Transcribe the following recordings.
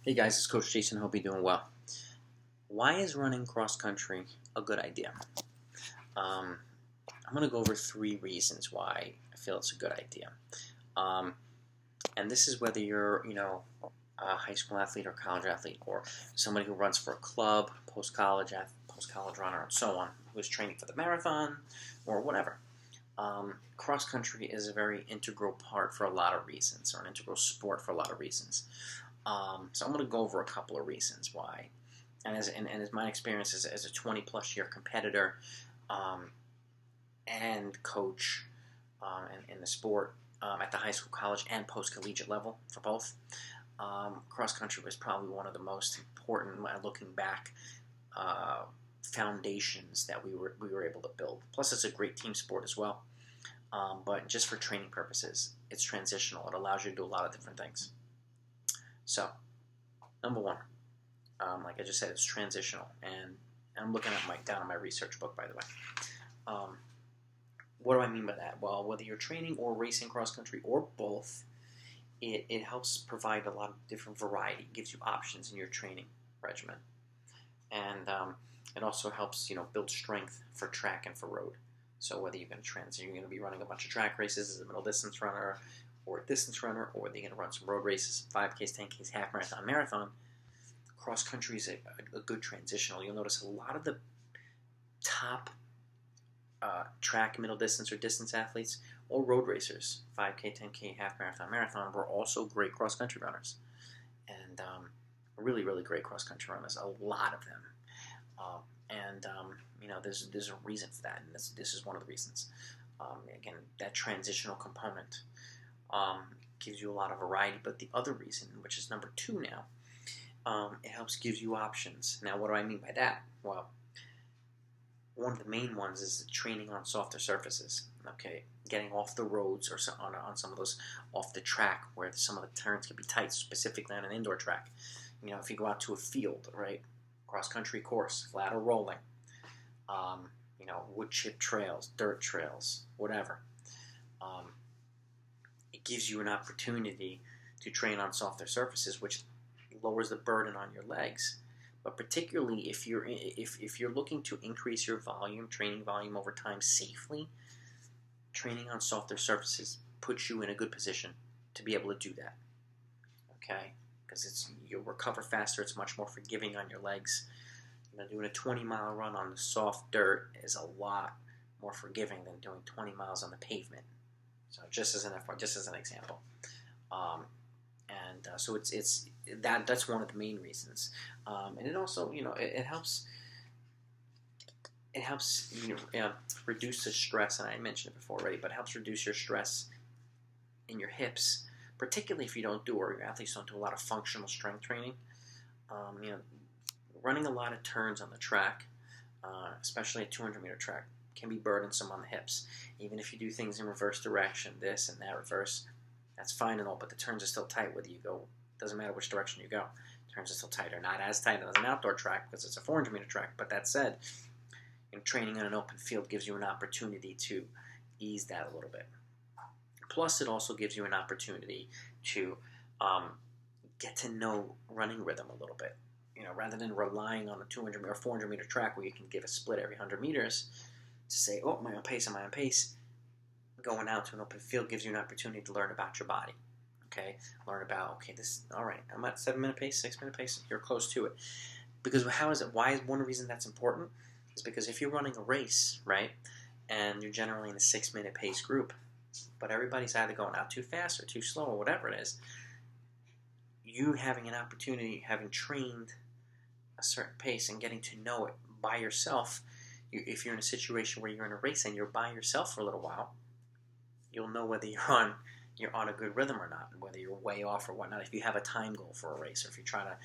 Hey guys, it's Coach Jason. Hope you're doing well. Why is running cross country a good idea? I'm going to go over 3 reasons why I feel it's a good idea. And this is whether you're, a high school athlete or college athlete, or somebody who runs for a club, post-college runner, and so on, who's training for the marathon or whatever. Cross country is a very integral part for a lot of reasons, or an integral sport for a lot of reasons. So I'm going to go over a couple of reasons why. And as my experience as a 20-plus year competitor and coach in the sport at the high school, college, and post-collegiate level for both, cross-country was probably one of the most important, looking back, foundations that we were able to build. Plus, it's a great team sport as well. But just for training purposes, it's transitional. It allows you to do a lot of different things. So, number one, like I just said, it's transitional, and I'm looking at down in my research book, by the way. What do I mean by that? Well, whether you're training or racing cross country or both, it helps provide a lot of different variety. It gives you options in your training regimen, and it also helps build strength for track and for road. So whether you're going to be running a bunch of track races as a middle distance runner, or a distance runner, or they're going to run some road races, 5Ks, 10Ks, half marathon, cross country is a good transitional. You'll notice a lot of the top track, middle distance, or distance athletes, or road racers, 5K, 10K, half marathon, were also great cross country runners, and really, really great cross country runners. A lot of them, there's a reason for that, and this is one of the reasons. Again, that transitional component gives you a lot of variety. But the other reason, which is number 2 now, it helps gives you options. Now, what do I mean by that? Well, one of the main ones is training on softer surfaces. Okay, getting off the roads or on some of those off the track where some of the turns can be tight, specifically on an indoor track. If you go out to a field, right, cross country course, flat or rolling, wood chip trails, dirt trails, whatever. It gives you an opportunity to train on softer surfaces, which lowers the burden on your legs. But particularly if you're looking to increase your training volume over time safely, training on softer surfaces puts you in a good position to be able to do that. Okay, because you'll recover faster. It's much more forgiving on your legs. Doing a 20-mile run on the soft dirt is a lot more forgiving than doing 20 miles on the pavement. So just as an example, so that's one of the main reasons, and it also it helps reduce the stress, and I mentioned it before already, but it helps reduce your stress in your hips, particularly if you don't do, or your athletes don't do a lot of functional strength training. Running a lot of turns on the track, especially a 200-meter track, can be burdensome on the hips. Even if you do things in reverse direction, this and that reverse, that's fine and all, but the turns are still tight whether you go. Doesn't matter which direction you go. Turns are still tight. Or not as tight as an outdoor track because it's a 400-meter track. But that said, training on an open field gives you an opportunity to ease that a little bit. Plus, it also gives you an opportunity to get to know running rhythm a little bit. Rather than relying on a 200 or 400-meter track where you can give a split every 100 meters to say, oh, am I on pace? Going out to an open field gives you an opportunity to learn about your body. Okay, learn about, all right, I'm at 7-minute pace, 6-minute pace, you're close to it. Because why is one reason that's important? Is because if you're running a race, right, and you're generally in a 6-minute pace group, but everybody's either going out too fast or too slow or whatever it is, you having an opportunity, having trained a certain pace and getting to know it by yourself, if you're in a situation where you're in a race and you're by yourself for a little while, you'll know whether you're on a good rhythm or not, whether you're way off or whatnot. If you have a time goal for a race, or if you're trying to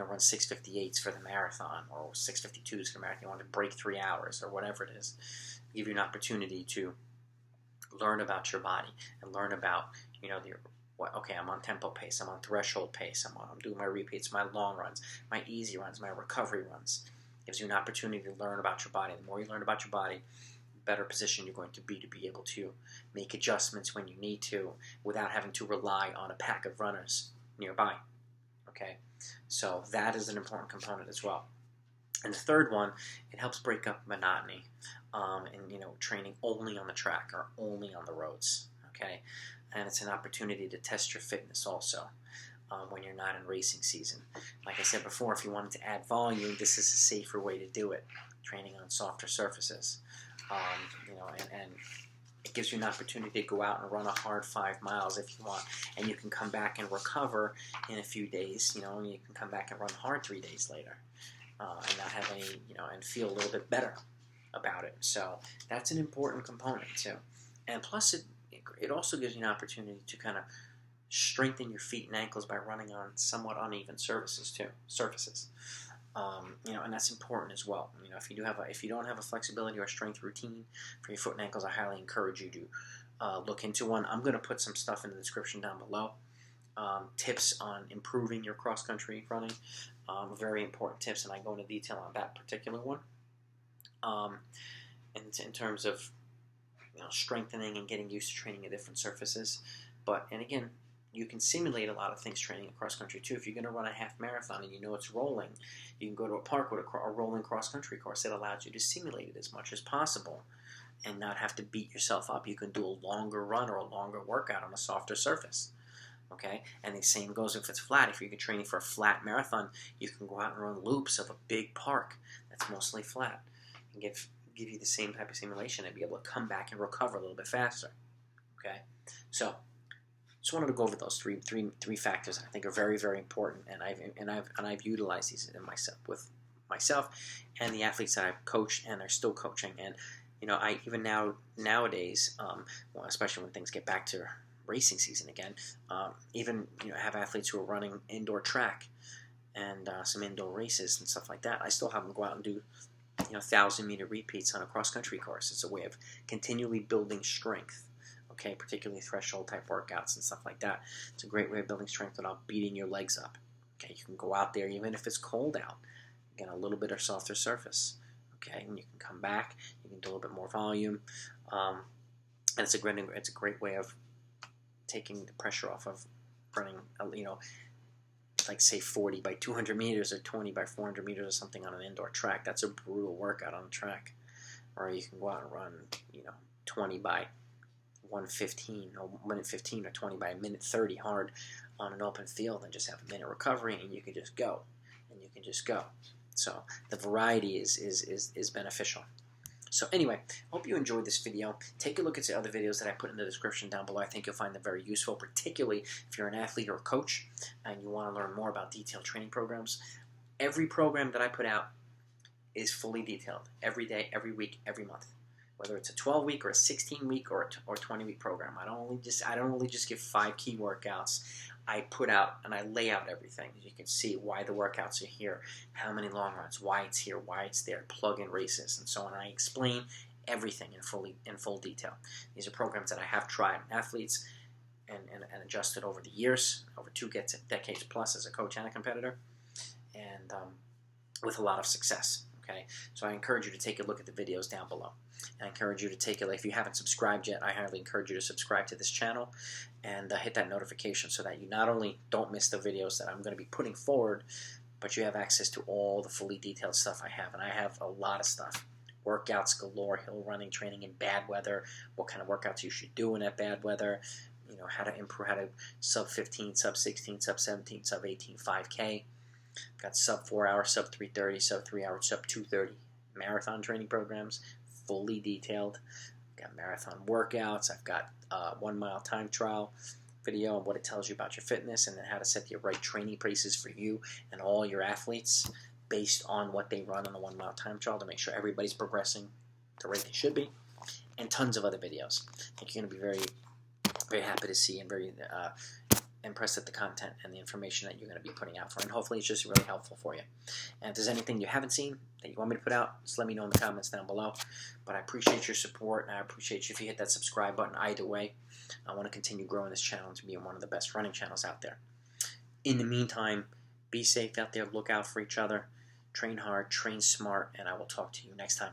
run 6:58s for the marathon or 6:52s for the marathon, you want to break 3 hours or whatever it is, give you an opportunity to learn about your body and learn about I'm on tempo pace, I'm on threshold pace, I'm doing my repeats, my long runs, my easy runs, my recovery runs. Gives you an opportunity to learn about your body. The more you learn about your body, better position you're going to be able to make adjustments when you need to without having to rely on a pack of runners nearby. Okay? So that is an important component as well. And the third one, it helps break up monotony, and training only on the track or only on the roads. Okay, and it's an opportunity to test your fitness also when you're not in racing season. Like I said before, if you wanted to add volume, this is a safer way to do it. Training on softer surfaces, and it gives you an opportunity to go out and run a hard 5 miles if you want, and you can come back and recover in a few days. And you can come back and run hard 3 days later. And not have any, and feel a little bit better about it. So that's an important component too. And plus, it also gives you an opportunity to kind of strengthen your feet and ankles by running on somewhat uneven surfaces too. And that's important as well. If you don't have a flexibility or strength routine for your foot and ankles, I highly encourage you to look into one. I'm going to put some stuff in the description down below. Tips on improving your cross-country running, very important tips, and I go into detail on that particular one. In terms of strengthening and getting used to training at different surfaces, and again, you can simulate a lot of things training cross-country too. If you're going to run a half marathon and it's rolling, you can go to a park with a rolling cross-country course that allows you to simulate it as much as possible and not have to beat yourself up. You can do a longer run or a longer workout on a softer surface. Okay, and the same goes if it's flat. If you're training for a flat marathon, you can go out and run loops of a big park that's mostly flat and give you the same type of simulation and be able to come back and recover a little bit faster. Okay, so just wanted to go over those three factors that I think are very, very important, and I've utilized these with myself and the athletes that I've coached and are still coaching. And I even nowadays, especially when things get back to racing season again, have athletes who are running indoor track and some indoor races and stuff like that. I still have them go out and do 1,000-meter repeats on a cross-country course. It's a way of continually building strength, okay, particularly threshold type workouts and stuff like that. It's a great way of building strength without beating your legs up. Okay, you can go out there even if it's cold out, get a little bit of softer surface, okay, and you can come back, you can do a little bit more volume, and it's a great way of taking the pressure off of running, like say 40 by 200 meters or 20 by 400 meters or something on an indoor track. That's a brutal workout on the track. Or you can go out and run, 20 by 1:15 or 1:15 or 20 by 1:30 hard on an open field and just have a minute recovery, and you can just go. So the variety is beneficial. So anyway, hope you enjoyed this video. Take a look at the other videos that I put in the description down below. I think you'll find them very useful, particularly if you're an athlete or a coach and you want to learn more about detailed training programs. Every program that I put out is fully detailed, every day, every week, every month. Whether it's a 12-week or a 16-week or a 20-week program. I don't only just give 5 key workouts. I put out and I lay out everything. You can see why the workouts are here, how many long runs, why it's here, why it's there, plug-in races, and so on. I explain everything in full detail. These are programs that I have tried athletes and adjusted over the years, over 2 decades plus as a coach and a competitor, and with a lot of success. Okay, so I encourage you to take a look at the videos down below. And I encourage you to take a look. If you haven't subscribed yet, I highly encourage you to subscribe to this channel and hit that notification so that you not only don't miss the videos that I'm going to be putting forward, but you have access to all the fully detailed stuff I have. And I have a lot of stuff. Workouts galore, hill running, training in bad weather, what kind of workouts you should do in that bad weather, how to improve, how to sub 15, sub 16, sub 17, sub 18, 5K. Got sub 4 hour, sub 3:30, sub 3 hour, sub 2:30 marathon training programs, fully detailed. Got marathon workouts. I've got 1 mile time trial video on what it tells you about your fitness and then how to set the right training paces for you and all your athletes based on what they run on the 1 mile time trial to make sure everybody's progressing the rate they should be, and tons of other videos. I think you're going to be very, very happy to see and very impressed at the content and the information that you're going to be putting out for, and hopefully it's just really helpful for you. And if there's anything you haven't seen that you want me to put out, just let me know in the comments down below. But I appreciate your support, and I appreciate you if you hit that subscribe button either way. I want to continue growing this channel to be one of the best running channels out there. In the meantime, be safe out there, look out for each other, train hard, train smart, and I will talk to you next time.